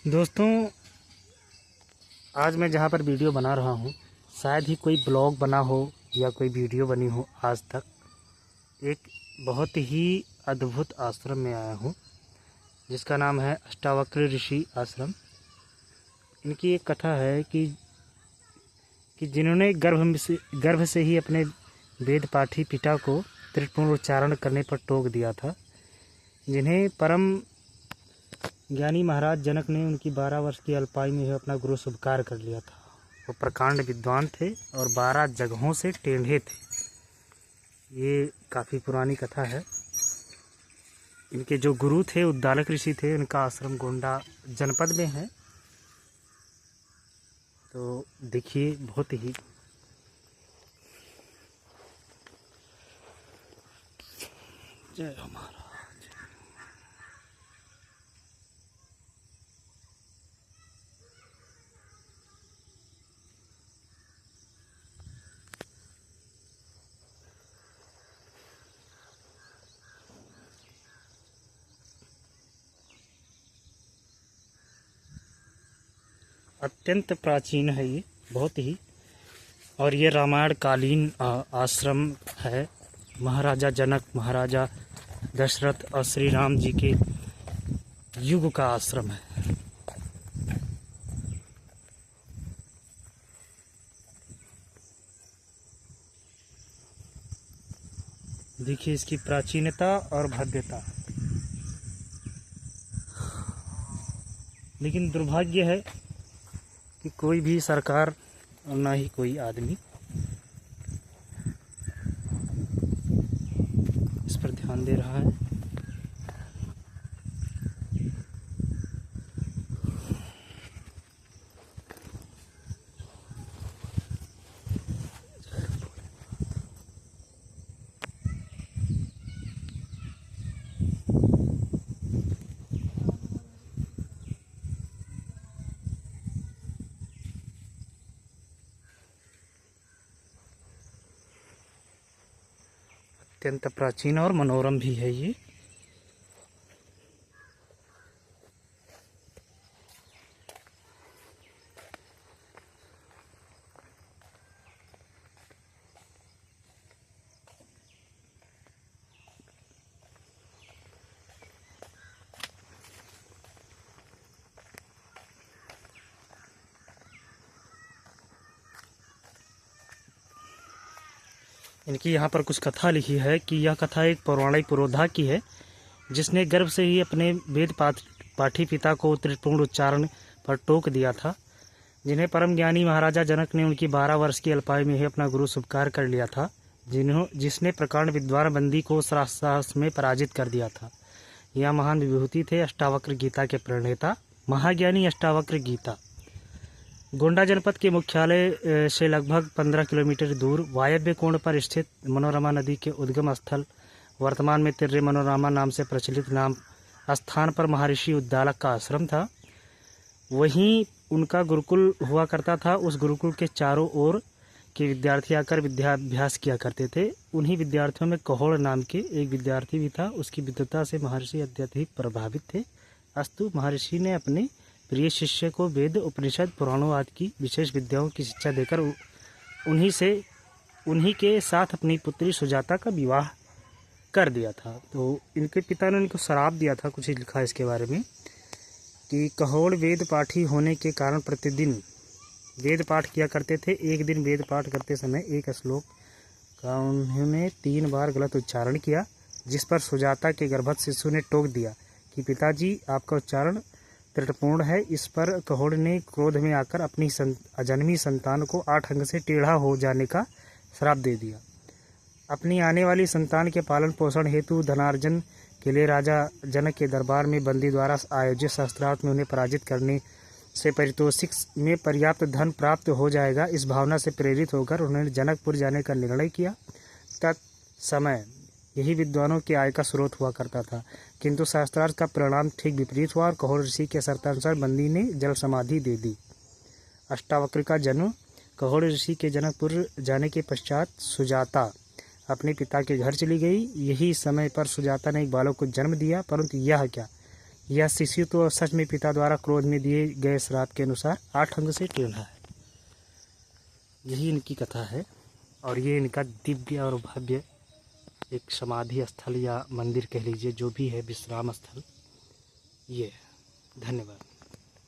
दोस्तों, आज मैं जहाँ पर वीडियो बना रहा हूँ शायद ही कोई ब्लॉग बना हो या कोई वीडियो बनी हो आज तक। एक बहुत ही अद्भुत आश्रम में आया हूँ जिसका नाम है अष्टावक्र ऋषि आश्रम। इनकी एक कथा है कि जिन्होंने गर्भ से ही अपने वेद पाठी पिता को त्रिपुण उच्चारण करने पर टोक दिया था, जिन्हें परम ज्ञानी महाराज जनक ने उनकी 12 वर्ष की अल्पायु में अपना गुरु स्वीकार कर लिया था। वो प्रकांड विद्वान थे और 12 जगहों से टेढ़े थे। ये काफ़ी पुरानी कथा है। इनके जो गुरु थे उद्दालक ऋषि थे, उनका आश्रम गोंडा जनपद में है। तो देखिए, बहुत ही जय हमारा अत्यंत प्राचीन है ये, बहुत ही। और ये रामायण कालीन आश्रम है। महाराजा जनक, महाराजा दशरथ और श्री राम जी के युग का आश्रम है। देखिए इसकी प्राचीनता और भव्यता। लेकिन दुर्भाग्य है कि कोई भी सरकार और ना ही कोई आदमी इस पर ध्यान दे रहा है। अत्यंत प्राचीन और मनोरम भी है ये। इनकी यहाँ पर कुछ कथा लिखी है कि यह कथा एक पौराणिक पुरोधा की है, जिसने गर्भ से ही अपने वेद पाठी पिता को त्रिपुण उच्चारण पर टोक दिया था, जिन्हें परम ज्ञानी महाराजा जनक ने उनकी 12 वर्ष की अल्पायु में ही अपना गुरु स्वीकार कर लिया था, जिसने प्रकांड विद्वान बंदी को साहस में पराजित कर दिया था। यह महान विभूति थे अष्टावक्र गीता के प्रणेता महाज्ञानी अष्टावक्र गीता। गोंडा जनपद के मुख्यालय से लगभग 15 किलोमीटर दूर वायव्य कोण पर स्थित मनोरमा नदी के उद्गम स्थल, वर्तमान में तिर्रे मनोरमा नाम से प्रचलित नाम स्थान पर महर्षि उद्दालक का आश्रम था। वहीं उनका गुरुकुल हुआ करता था। उस गुरुकुल के चारों ओर के विद्यार्थी आकर विद्याभ्यास किया करते थे। उन्हीं विद्यार्थियों में कहोड़ नाम के एक विद्यार्थी भी था। उसकी विद्वता से महर्षि अत्यधिक प्रभावित थे। अस्तु महर्षि ने अपने प्रिय शिष्य को वेद, उपनिषद, पुराणों आदि की विशेष विद्याओं की शिक्षा देकर उन्हीं के साथ अपनी पुत्री सुजाता का विवाह कर दिया था। तो इनके पिता ने उनको श्राप दिया था। कुछ लिखा है इसके बारे में कि कहोड़ वेद पाठी होने के कारण प्रतिदिन वेद पाठ किया करते थे। एक दिन वेद पाठ करते समय एक श्लोक का उन्होंने 3 बार गलत उच्चारण किया, जिस पर सुजाता के गर्भस्थ शिशु ने टोक दिया कि पिताजी, आपका उच्चारण त्रुटिपूर्ण है। इस पर कहोड़ ने क्रोध में आकर अपनी अजन्मी संतान को 8 अंग से टेढ़ा हो जाने का श्राप दे दिया। अपनी आने वाली संतान के पालन पोषण हेतु धनार्जन के लिए राजा जनक के दरबार में बंदी द्वारा आयोजित शस्त्रार्थ में उन्हें पराजित करने से पारितोषिक में पर्याप्त धन प्राप्त हो जाएगा, इस भावना से प्रेरित होकर उन्होंने जनकपुर जाने का निर्णय किया। तत्समय यही विद्वानों के आय का स्रोत हुआ करता था, किंतु शास्त्रार्थ का परिणाम ठीक विपरीत हुआ और कहोड़ ऋषि के शर्तानुसार बंदी ने जल समाधि दे दी। अष्टावक्र का जन्म। कहोड़ ऋषि के जनकपुर जाने के पश्चात सुजाता अपने पिता के घर चली गई। यही समय पर सुजाता ने एक बालक को जन्म दिया, परंतु यह क्या यह शिशु तो सच में पिता द्वारा क्रोध में दिए गए श्राप के अनुसार 8 अंग से टेढ़ा है। यही इनकी कथा है और ये इनका दिव्य और भव्य एक समाधि स्थल या मंदिर कह लीजिए, जो भी है विश्राम स्थल ये है। धन्यवाद।